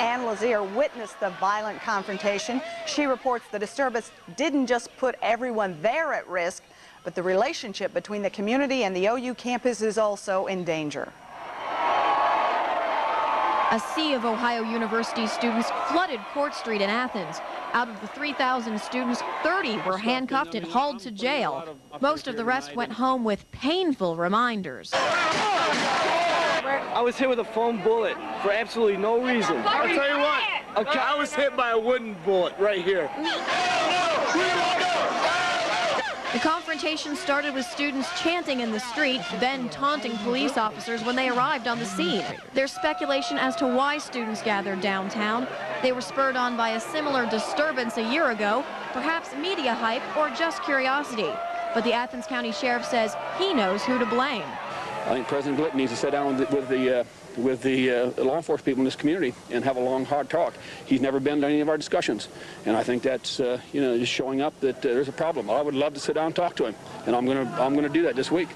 Ann Lazier witnessed the violent confrontation. She reports the disturbance didn't just put everyone there at risk, but the relationship between the community and the OU campus is also in danger. A sea of Ohio University students flooded Court Street in Athens. Out of the 3,000 students, 30 were handcuffed and hauled to jail. Most of the rest went home with painful reminders. I was hit with a foam bullet for absolutely no reason. I'll tell you what, okay, I was hit by a wooden bullet right here. The confrontation started with students chanting in the street, then taunting police officers when they arrived on the scene. There's speculation as to why students gathered downtown. They were spurred on by a similar disturbance a year ago, perhaps media hype or just curiosity. But the Athens County Sheriff says he knows who to blame. I think President Glidden needs to sit down with the law enforcement people in this community and have a long, hard talk. He's never been to any of our discussions, and I think that's just showing up that there's a problem. I would love to sit down and talk to him, and I'm gonna do that this week,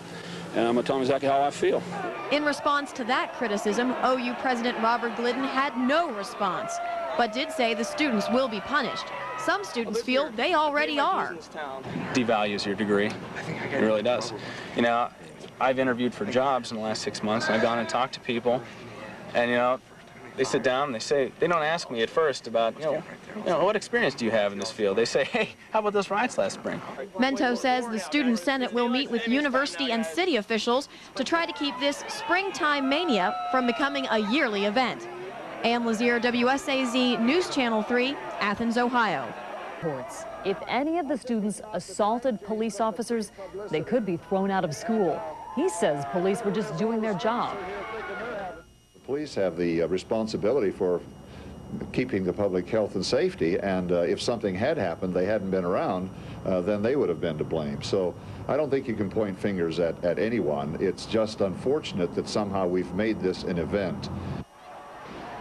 and I'm gonna tell him exactly how I feel. In response to that criticism, OU President Robert Glidden had no response, but did say the students will be punished. Some students feel they already are. Devalues your degree. It really does. You know, I've interviewed for jobs in the last 6 months, and I've gone and talked to people, and they sit down and they don't ask me at first about, what experience do you have in this field? They say, hey, how about those riots last spring? Mento says the Student Senate will meet with university and city officials to try to keep this springtime mania from becoming a yearly event. Ann Lazier, WSAZ News Channel 3, Athens, Ohio. If any of the students assaulted police officers, they could be thrown out of school. He says police were just doing their job. The police have the responsibility for keeping the public health and safety, and if something had happened, they hadn't been around, then they would have been to blame. So I don't think you can point fingers at anyone. It's just unfortunate that somehow we've made this an event.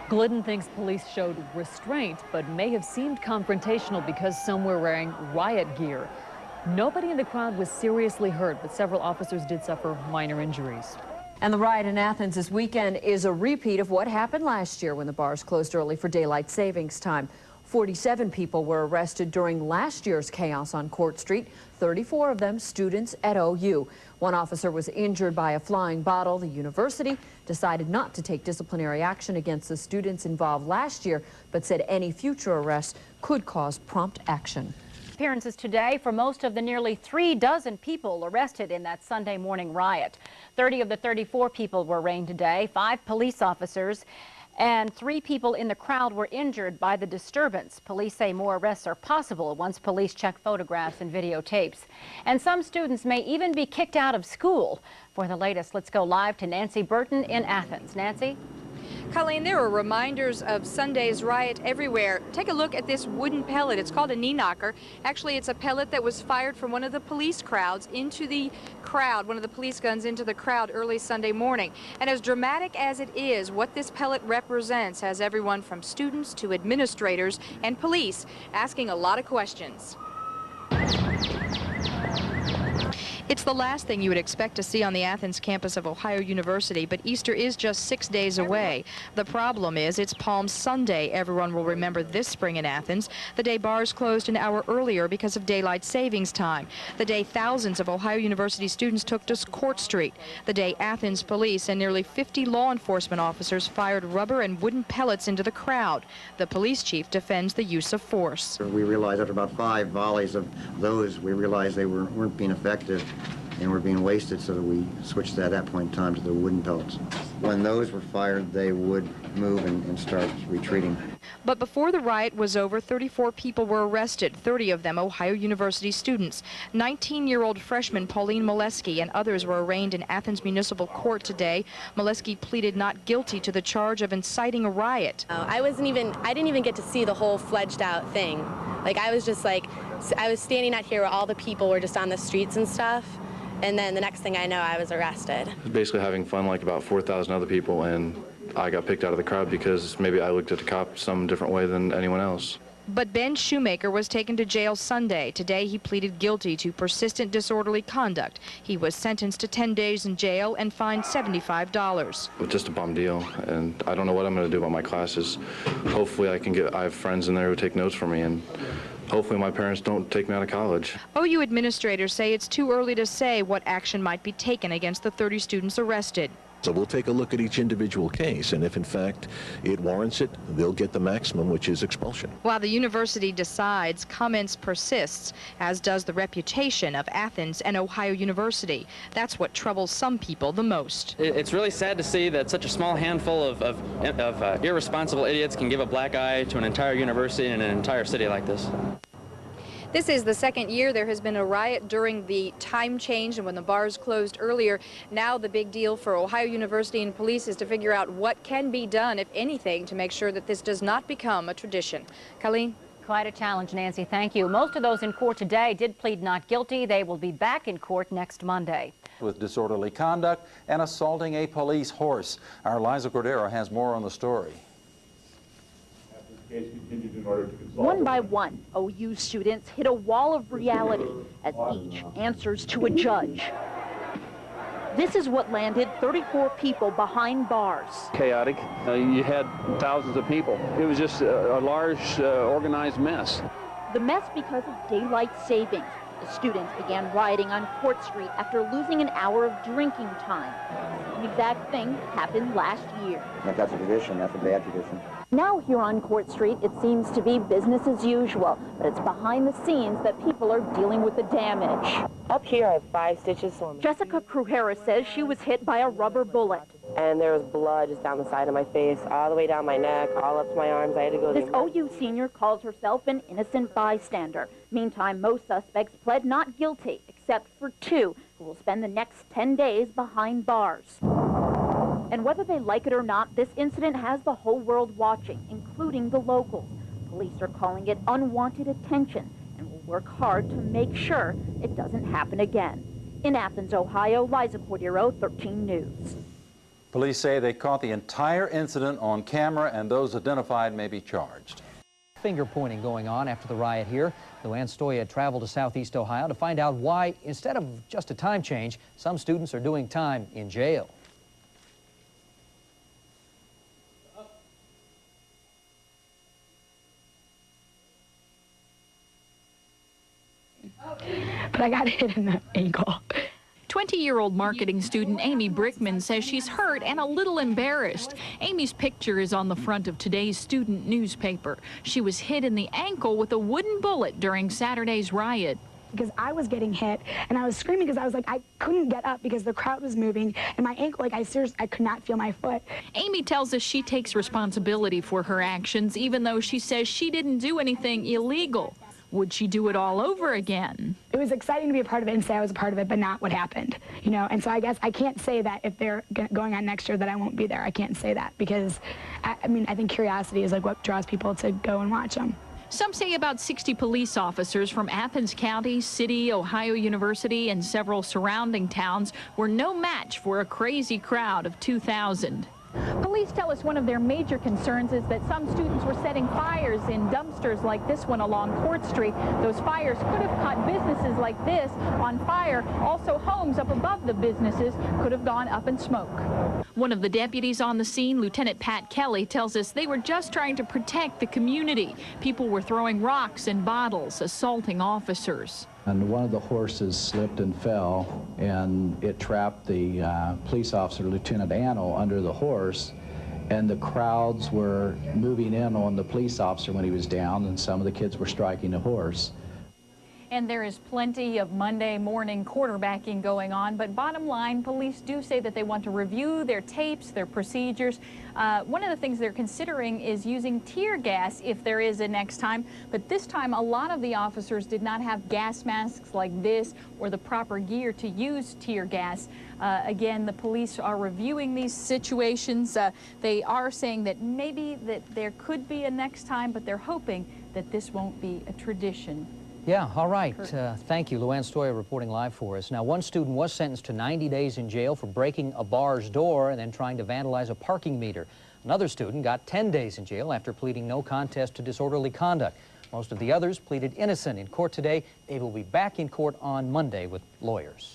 Glidden thinks police showed restraint, but may have seemed confrontational because some were wearing riot gear. Nobody in the crowd was seriously hurt, but several officers did suffer minor injuries. And the riot in Athens this weekend is a repeat of what happened last year when the bars closed early for daylight savings time. 47 people were arrested during last year's chaos on Court Street, 34 of them students at OU. One officer was injured by a flying bottle. The university decided not to take disciplinary action against the students involved last year, but said any future arrests could cause prompt action. Appearances today for most of the nearly 36 people arrested in that Sunday morning riot. 30 of the 34 people were arraigned today, 5 police officers, and 3 people in the crowd were injured by the disturbance. Police say more arrests are possible once police check photographs and videotapes. And some students may even be kicked out of school. For the latest, let's go live to Nancy Burton in Athens. Nancy? Colleen, there are reminders of Sunday's riot everywhere. Take a look at this wooden pellet. It's called a knee knocker. Actually, it's a pellet that was fired from one of the police crowds into the crowd, one of the police guns into the crowd early Sunday morning. And as dramatic as it is, what this pellet represents has everyone from students to administrators and police asking a lot of questions. It's the last thing you would expect to see on the Athens campus of Ohio University, but Easter is just 6 days away. The problem is it's Palm Sunday. Everyone will remember this spring in Athens, the day bars closed an hour earlier because of daylight savings time, the day thousands of Ohio University students took to Court Street, the day Athens police and nearly 50 law enforcement officers fired rubber and wooden pellets into the crowd. The police chief defends the use of force. We realized after about 5 volleys of those, we realized they weren't being effective and were being wasted, so that we switched at that point in time to the wooden pellets. When those were fired, they would move and start retreating. But before the riot was over, 34 people were arrested, 30 of them Ohio University students. 19-year-old freshman Pauline Molesky and others were arraigned in Athens Municipal Court today. Molesky pleaded not guilty to the charge of inciting a riot. I didn't even get to see the whole fledged out thing. I was standing out here where all the people were just on the streets and stuff. And then the next thing I know, I was arrested. Basically having fun like about 4,000 other people, and I got picked out of the crowd because maybe I looked at the cop some different way than anyone else. But Ben Shoemaker was taken to jail Sunday. Today he pleaded guilty to persistent disorderly conduct. He was sentenced to 10 days in jail and fined $75. It's just a bum deal, and I don't know what I'm going to do about my classes. Hopefully I have friends in there who take notes for me, and hopefully my parents don't take me out of college. OU administrators say it's too early to say what action might be taken against the 30 students arrested. So we'll take a look at each individual case, and if in fact it warrants it, they'll get the maximum, which is expulsion. While the university decides, comments persists, as does the reputation of Athens and Ohio University. That's what troubles some people the most. It's really sad to see that such a small handful of irresponsible idiots can give a black eye to an entire university and an entire city like this. This is the second year there has been a riot during the time change and when the bars closed earlier. Now the big deal for Ohio University and police is to figure out what can be done, if anything, to make sure that this does not become a tradition. Colleen? Quite a challenge, Nancy. Thank you. Most of those in court today did plead not guilty. They will be back in court next Monday. With disorderly conduct and assaulting a police horse. Our Liza Cordero has more on the story. One by one, OU students hit a wall of reality as each answers to a judge. This is what landed 34 people behind bars. Chaotic. You had thousands of people. It was just a large, organized mess. The mess because of daylight savings. The students began rioting on Court Street after losing an hour of drinking time. The exact thing happened last year. That's a tradition. That's a bad tradition. Now here on Court Street, it seems to be business as usual, but it's behind the scenes that people are dealing with the damage. Up here, I have 5 stitches on me. Jessica Crujera says she was hit by a rubber bullet. And there was blood just down the side of my face, all the way down my neck, all up to my arms. I had to go. This OU senior calls herself an innocent bystander. Meantime, most suspects pled not guilty, except for 2 who will spend the next 10 days behind bars. And whether they like it or not, this incident has the whole world watching, including the locals. Police are calling it unwanted attention and will work hard to make sure it doesn't happen again. In Athens, Ohio, Liza Cordero, 13 News. Police say they caught the entire incident on camera, and those identified may be charged. Finger pointing going on after the riot here. Luann Stoya traveled to Southeast Ohio to find out why, instead of just a time change, some students are doing time in jail. But I got hit in the ankle. 20-year-old marketing student Amy Brickman says she's hurt and a little embarrassed. Amy's picture is on the front of today's student newspaper. She was hit in the ankle with a wooden bullet during Saturday's riot. Because I was getting hit and I was screaming because I was like, I couldn't get up because the crowd was moving and my ankle, like I could not feel my foot. Amy tells us she takes responsibility for her actions, even though she says she didn't do anything illegal. Would she do it all over again? It was exciting to be a part of it and say I was a part of it, but not what happened, you know? And so I guess I can't say that if they're going on next year that I won't be there. I can't say that because, I mean, I think curiosity is like what draws people to go and watch them. Some say about 60 police officers from Athens County, City, Ohio University, and several surrounding towns were no match for a crazy crowd of 2,000. Police tell us one of their major concerns is that some students were setting fires in dumpsters like this one along Court Street. Those fires could have caught businesses like this on fire. Also, homes up above the businesses could have gone up in smoke. One of the deputies on the scene, Lieutenant Pat Kelly, tells us they were just trying to protect the community. People were throwing rocks and bottles, assaulting officers. And one of the horses slipped and fell, and it trapped the police officer, Lieutenant Anno, under the horse, and the crowds were moving in on the police officer when he was down, and some of the kids were striking the horse. And there is plenty of Monday morning quarterbacking going on, but bottom line, police do say that they want to review their tapes, their procedures. One of the things they're considering is using tear gas if there is a next time, but this time a lot of the officers did not have gas masks like this or the proper gear to use tear gas. Again, the police are reviewing these situations. They are saying that maybe that there could be a next time, but they're hoping that this won't be a tradition. Yeah, all right. Thank you. Luann Stoya reporting live for us. Now, one student was sentenced to 90 days in jail for breaking a bar's door and then trying to vandalize a parking meter. Another student got 10 days in jail after pleading no contest to disorderly conduct. Most of the others pleaded innocent in court today. They will be back in court on Monday with lawyers.